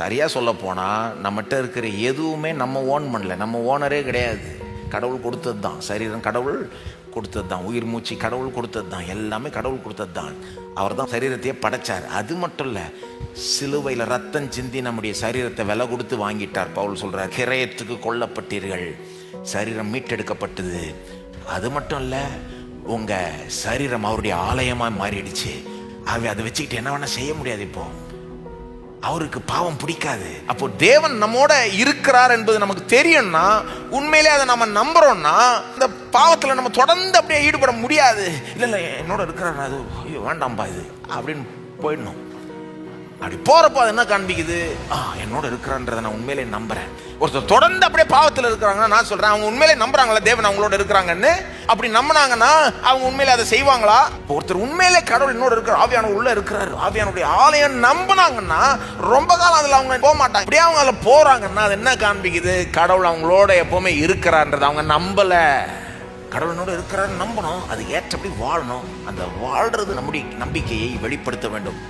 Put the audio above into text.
சரியா சொல்ல போனா நம்மகிட்ட இருக்கிற எதுவுமே நம்ம ஓன் பண்ணல, நம்ம ஓனரே கிடையாது. கடவுள் கொடுத்தது தான். சரீரம் கடவுள் கொடுத்தது தான். உயிர் மூச்சு கடவுள் கொடுத்தது தான். எல்லாமே கடவுள் கொடுத்தது தான். அவர் தான் சரீரத்தையே படைச்சார். அது மட்டும் இல்லை, சிலுவையில் ரத்தம் சிந்தி நம்முடைய சரீரத்தை விலை கொடுத்து வாங்கிட்டார். பவுல் சொல்றார், கிரயத்துக்கு கொல்லப்பட்டீர்கள், சரீரம் மீட்டெடுக்கப்பட்டது. அது மட்டும் இல்லை, உங்க சரீரம் அவருடைய ஆலயமாக மாறிடுச்சு. ஆகவே அதை வச்சுக்கிட்டு என்ன வேணா செய்ய முடியாது. இப்போ அவருக்கு பாவம் பிடிக்காது. அப்போ தேவன் நம்மோட இருக்கிறார் என்பது நமக்கு தெரியும்னா, உண்மையிலே அதை நம்ம நம்புறோம்னா, இந்த பாவத்தில் நம்ம தொடர்ந்து அப்படியே ஈடுபட முடியாது. இல்லை என்னோட இருக்கிறார், அது ஐயோ வேண்டாம்பா இது அப்படின்னு போயிடணும். அப்படி போறப்போ அது என்ன காண்பிக்குது? என்னோட இருக்கிறான்றதை நான் உண்மையிலே நம்புறேன். ஒருத்தர் தொடர்ந்து அப்படியே பாவத்தில் இருக்கிறாங்கன்னா, நான் சொல்றேன், அவங்க உண்மையிலே நம்புறாங்களா தேவன் அவங்களோட இருக்கிறாங்கன்னு? அப்படி நம்பினாங்கன்னா அவங்க உண்மையிலே அதை செய்வாங்களா? ஒருத்தர் உண்மையிலே கடவுள் என்னோட இருக்கிற ஆவியான உள்ள இருக்கிறாரு, ஆவியானுடைய ஆலயம் நம்பினாங்கன்னா ரொம்ப காலம் அதில் அவங்க போக மாட்டாங்க. அப்படியே அவங்க அதில் போறாங்கன்னா அது என்ன காண்பிக்குது? கடவுள் அவங்களோட எப்பவுமே இருக்கிறான்றதை அவங்க நம்பல. கடவுளோட இருக்கிறாரு நம்பணும், அது ஏற்றபடி வாழணும். அந்த வாழ்றது நம்முடைய நம்பிக்கையை வெளிப்படுத்த வேண்டும்.